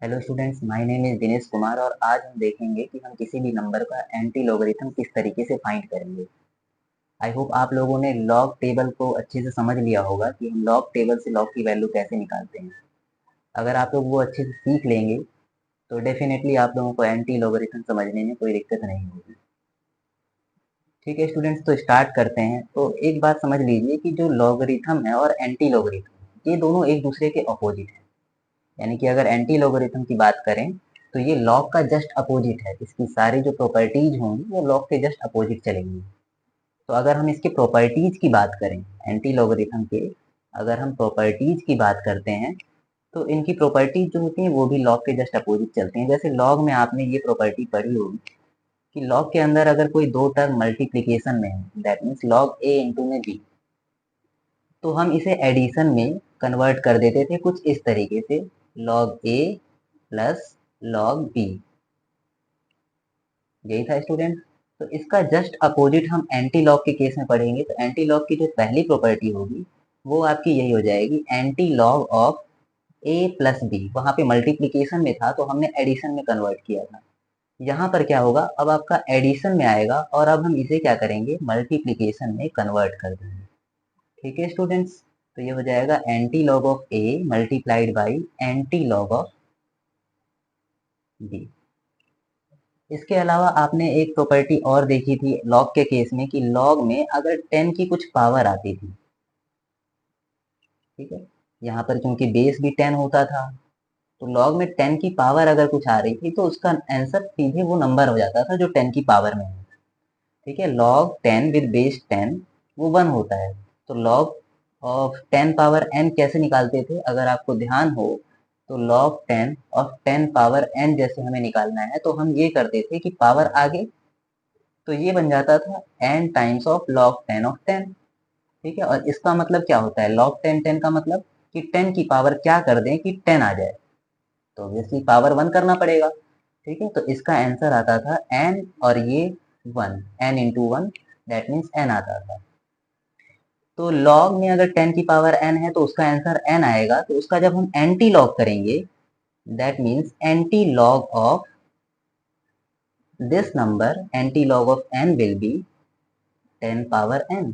Hello students, my name is Dinesh Kumar और आज हम देखेंगे कि हम किसी भी नंबर का एंटी लॉगरिथम किस तरीके से फाइंड करेंगे। आई होप आप लोगों ने लॉग टेबल को अच्छे से समझ लिया होगा कि हम लॉग टेबल से लॉग की वैल्यू कैसे निकालते हैं। अगर आप लोग वो अच्छे से सीख लेंगे तो डेफिनेटली आप लोगों को एंटी लॉगरिथम समझने में कोई दिक्कत नहीं होगी। ठीक है स्टूडेंट्स, तो स्टार्ट करते हैं। तो एक बात समझ लीजिए कि जो लॉगरिथम है और एंटी लॉगरिथम ये दोनों एक दूसरे के अपोजिट है। यानी कि अगर एंटी लॉगरिथम की बात करें तो ये लॉग का जस्ट अपोजिट है। इसकी सारी जो प्रॉपर्टीज होंगी वो लॉग के जस्ट अपोजिट चलेंगी। तो अगर हम इसके प्रॉपर्टीज की बात करें एंटी लॉगरिथम के, अगर हम प्रॉपर्टीज की बात करते हैं तो इनकी प्रॉपर्टीज जो होती हैं वो भी लॉग के जस्ट अपोजिट चलती हैं। जैसे लॉग में आपने ये प्रॉपर्टी पढ़ी होगी कि लॉग के अंदर अगर कोई दो टर्म मल्टीप्लीकेशन में है, that means log A into में बी, तो हम इसे एडिशन में कन्वर्ट कर देते थे कुछ इस तरीके से, लॉग ए प्लस लॉग बी। यही था स्टूडेंट। तो इसका जस्ट अपोजिट हम एंटी लॉग के केस में पढ़ेंगे। तो एंटी लॉग की जो पहली प्रॉपर्टी होगी वो आपकी यही हो जाएगी, anti log of A plus B. वहां पे मल्टीप्लीकेशन में था तो हमने एडिशन में कन्वर्ट किया था। यहाँ पर क्या होगा, अब आपका एडिशन में आएगा और अब हम इसे क्या करेंगे, मल्टीप्लीकेशन में कन्वर्ट कर देंगे। ठीक है स्टूडेंट्स, तो ये हो जाएगा anti log of A multiplied by anti log of B. इसके अलावा आपने एक प्रॉपर्टी और देखी थी लॉग के केस में कि लॉग में अगर 10 की कुछ पावर आती थी, ठीक है, यहाँ पर क्योंकि बेस भी 10 होता था तो लॉग में 10 की पावर अगर कुछ आ रही थी तो उसका आंसर सीधे वो नंबर हो जाता था जो 10 की पावर में है। ठीक है, log 10 विद बेस 10 वो 1 होता है। तो log ऑफ 10 पावर n कैसे निकालते थे, अगर आपको ध्यान हो तो log 10 ऑफ 10 पावर n जैसे हमें निकालना है तो हम ये करते थे कि पावर आगे, तो ये बन जाता था n times of log 10 of 10। ठीक है, और इसका मतलब क्या होता है, log 10 10 का मतलब कि 10 की पावर क्या कर दें कि 10 आ जाए, तो ऑब्वियसली पावर 1 करना पड़ेगा। ठीक है, तो इसका आंसर आता था n और ये 1, n into 1, that means n आता था। तो log में अगर 10 की पावर n है तो उसका आंसर n आएगा। तो उसका जब हम एंटी लॉग करेंगे, that means anti log of this number, anti log of n will be 10 power n।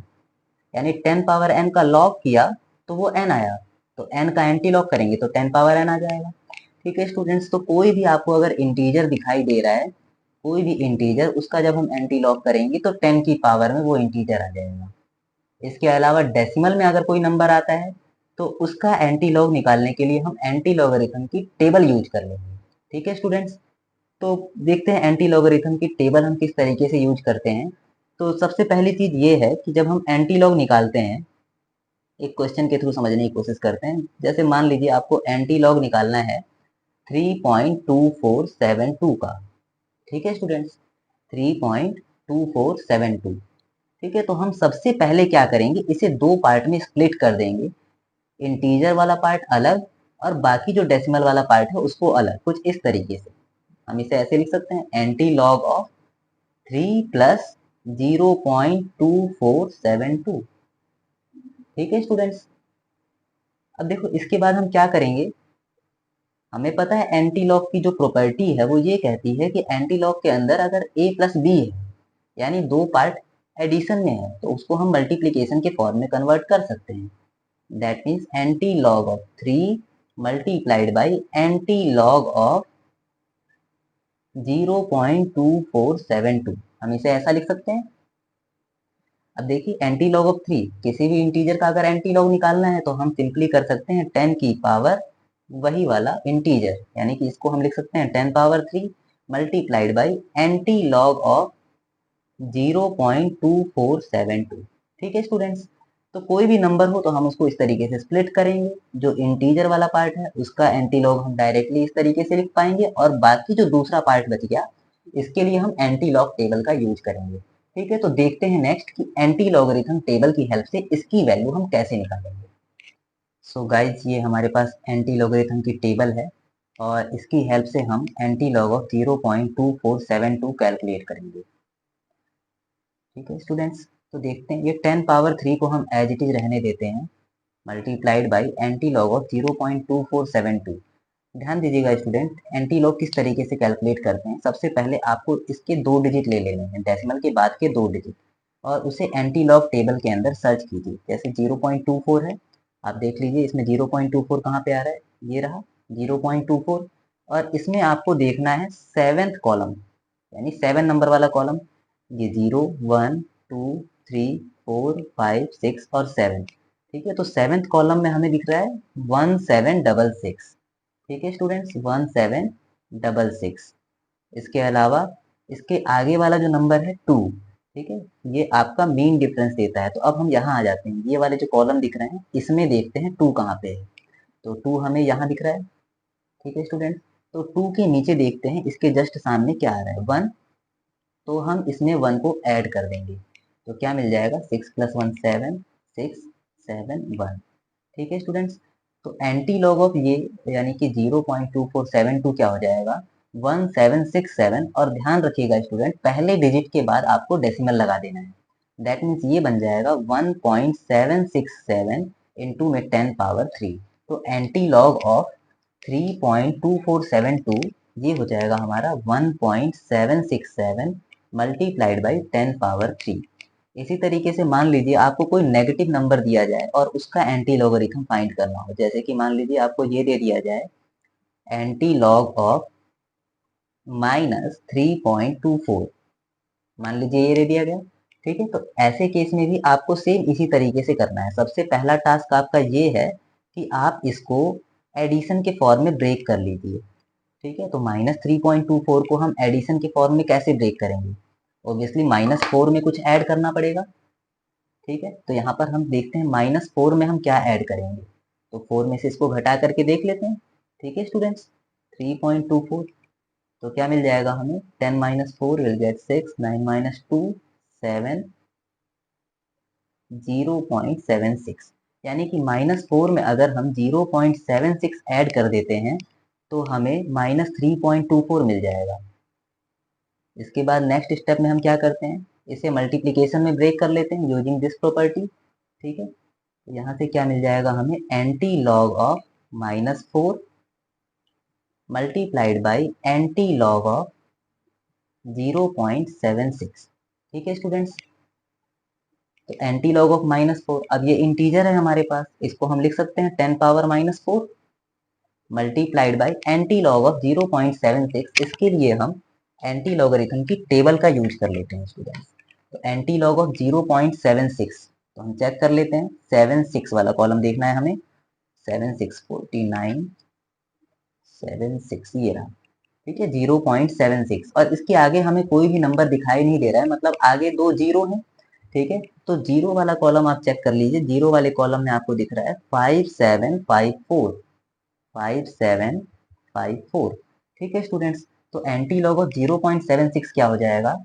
यानी 10 पावर n का लॉग किया तो वो n आया, तो n का एंटी लॉग करेंगे तो 10 पावर n आ जाएगा। ठीक है स्टूडेंट्स, तो कोई भी आपको अगर इंटीजर दिखाई दे रहा है, कोई भी इंटीजर, उसका जब हम एंटी लॉग करेंगे तो 10 की पावर में वो इंटीजर आ जाएगा। इसके अलावा डेसिमल में अगर कोई नंबर आता है तो उसका एंटी लॉग निकालने के लिए हम एंटी लॉगरिथम की टेबल यूज कर लेंगे। ठीक है स्टूडेंट्स, तो देखते हैं एंटी लॉगरिथम की टेबल हम किस तरीके से यूज करते हैं। तो सबसे पहली चीज ये है कि जब हम एंटी लॉग निकालते हैं, एक क्वेश्चन के थ्रू समझने की कोशिश करते हैं। जैसे मान लीजिए आपको एंटी लॉग निकालना है 3.2472 का। ठीक है स्टूडेंट्स, 3.2472। ठीक है, तो हम सबसे पहले क्या करेंगे, इसे दो पार्ट में स्प्लिट कर देंगे। इंटीजर वाला पार्ट अलग और बाकी जो डेसिमल वाला पार्ट है उसको अलग, कुछ इस तरीके से। हम इसे ऐसे लिख सकते हैं, एंटी लॉग ऑफ 3 प्लस 0.2472। ठीक है स्टूडेंट्स, अब देखो इसके बाद हम क्या करेंगे। हमें पता है एंटी लॉग की जो प्रॉपर्टी है वो ये कहती है कि एंटी लॉग के अंदर अगर a प्लस बी है, यानी दो पार्ट एडिशन में है, तो उसको हम मल्टीप्लीकेशन के फॉर्म में कन्वर्ट कर सकते हैं। That means anti log of 3 multiplied by anti log of 0.2472। हम इसे ऐसा लिख सकते हैं। अब देखिए एंटी लॉग ऑफ 3, किसी भी इंटीजर का अगर एंटी लॉग निकालना है तो हम सिंपली कर सकते हैं 10 की पावर वही वाला इंटीजर, यानी कि इसको हम लिख सकते हैं 10 power 3 multiplied by anti log of 0.2472। ठीक है स्टूडेंट्स, तो कोई भी नंबर हो तो हम उसको इस तरीके से स्प्लिट करेंगे। जो इंटीजर वाला पार्ट है उसका एंटी लॉग हम डायरेक्टली इस तरीके से लिख पाएंगे और बाकी जो दूसरा पार्ट बच गया इसके लिए हम एंटी लॉग टेबल का यूज करेंगे। ठीक है, तो देखते हैं नेक्स्ट कि एंटी लॉगरिथम टेबल की हेल्प से इसकी वैल्यू हम कैसे निकालेंगे। सो गाइज, ये हमारे पास एंटी लॉगरिथम की टेबल है और इसकी हेल्प से हम एंटी लॉग ऑफ 0.2472 कैलकुलेट करेंगे। ठीक है स्टूडेंट्स, तो देखते हैं, ये 10 पावर 3 को हम एज इट इज रहने देते हैं, multiplied by anti log of 0.2472। ध्यान दीजिएगा स्टूडेंट, एंटी लॉग किस तरीके से कैलकुलेट करते हैं। सबसे पहले आपको इसके 2 डिजिट ले लेने हैं, डेसिमल के बाद के 2 डिजिट, और उसे एंटी लॉग टेबल के अंदर सर्च कीजिए। जैसे 0.24 है, आप देख लीजिए इसमें 0.24 कहाँ पे आ रहा है, ये रहा 0.24, और इसमें आपको देखना है 7th कॉलम, यानी 7 नंबर वाला कॉलम, ये 0 1 2 3 4 5 6 और 7। ठीक है, तो 7th कॉलम में हमें दिख रहा है 1766। ठीक है स्टूडेंट्स, 1766। इसके अलावा इसके आगे वाला जो नंबर है 2, ठीक है, ये आपका मीन डिफरेंस देता है। तो अब हम यहाँ आ जाते हैं, ये वाले जो कॉलम दिख रहे हैं इसमें देखते हैं 2 कहाँ पे है। तो 2 हमें यहाँ दिख रहा है। ठीक है स्टूडेंट, तो 2 के नीचे देखते हैं इसके जस्ट सामने क्या आ रहा है, 1। तो हम इसमें 1 को ऐड कर देंगे, तो क्या मिल जाएगा, 6 + 1 7, 6 7 1। ठीक है स्टूडेंट्स, तो एंटी लॉग ऑफ ये यानी कि 0.2472 क्या हो जाएगा, 1767। और ध्यान रखिएगा स्टूडेंट, पहले डिजिट के बाद आपको डेसिमल लगा देना है। दैट मीन्स ये बन जाएगा 1.767 इंटू में 10 पावर 3। तो एंटी लॉग ऑफ 3.2472 ये हो जाएगा हमारा 1.767 मल्टीप्लाइड बाई 10 पावर 3। इसी तरीके से मान लीजिए आपको कोई नेगेटिव नंबर दिया जाए और उसका एंटी लॉगरिथम फाइंड करना हो। जैसे कि मान लीजिए आपको ये दे दिया जाए एंटी लॉग ऑफ -3.24, मान लीजिए ये दे दिया गया। ठीक है, तो ऐसे केस में भी आपको सेम इसी तरीके से करना है। सबसे पहला टास्क आपका ये है कि आप इसको एडिशन के फॉर्म में ब्रेक कर लीजिए। ठीक है, तो -3.24 को हम एडिशन के फॉर्म में कैसे ब्रेक करेंगे, ऑब्वियसली -4 में कुछ ऐड करना पड़ेगा। ठीक है, तो यहाँ पर हम देखते हैं -4 में हम क्या ऐड करेंगे, तो 4 में से इसको घटा करके देख लेते हैं। ठीक है स्टूडेंट्स, 3.24, तो क्या मिल जाएगा हमें, 10 - 4 विल गेट 6, 9 - 2 7, 0.76। यानी कि -4 में अगर हम 0.76 ऐड कर देते हैं तो हमें -3.24 मिल जाएगा। इसके बाद नेक्स्ट स्टेप में हम क्या करते हैं, इसे मल्टीप्लिकेशन में ब्रेक कर लेते हैं यूजिंग दिस प्रॉपर्टी। ठीक है, तो यहाँ से क्या मिल जाएगा हमें, anti log of -4 multiplied by anti log of 0.76। ठीक है स्टूडेंट्स, तो एंटी लॉग ऑफ -4, अब ये इंटीजर है हमारे पास, इसको हम लिख सकते हैं 10 power -4 multiplied by anti log of 0.76। इसके लिए हम एंटी लॉगरिथम की टेबल का यूज कर लेते हैं स्टूडेंट्स। तो एंटी लॉग ऑफ 0.76, तो हम चेक कर लेते हैं, 76 वाला कॉलम देखना है हमें, 7 6 49 7 6 ये रहा। ठीक है, 0.76, और इसके आगे हमें कोई भी नंबर दिखाई नहीं दे रहा है, मतलब आगे 2 जीरो हैं। ठीक है, तो जीरो वाला कॉलम आप चेक कर लीजिए, जीरो वाले कॉलम में आपको दिख रहा है 5754, 5754। ठीक है स्टूडेंट्स, तो एंटी लॉग ऑफ 0.76 क्या हो जाएगा,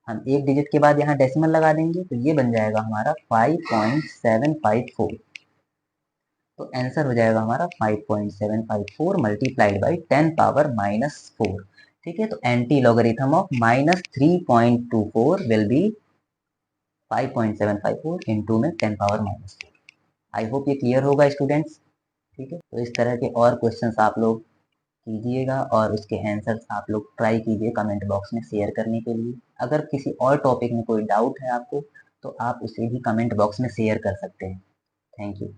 हम एक डिजिट के बाद यहाँ डेसिमल लगा देंगे, तो ये बन जाएगा हमारा 5.754। तो आंसर हो जाएगा हमारा 5.754 मल्टीप्लाइड बाई 10 पावर -4। ठीक है, तो anti logarithm of -3.24 will be 5.754 into में 10 पावर -4। आई होप ये क्लियर होगा स्टूडेंट्स। ठीक है, तो इस तरह के और क्वेश्चंस आप लोग कीजिएगा और उसके आंसर्स आप लोग ट्राई कीजिए कमेंट बॉक्स में शेयर करने के लिए। अगर किसी और टॉपिक में कोई डाउट है आपको, तो आप उसे भी कमेंट बॉक्स में शेयर कर सकते हैं। Thank you.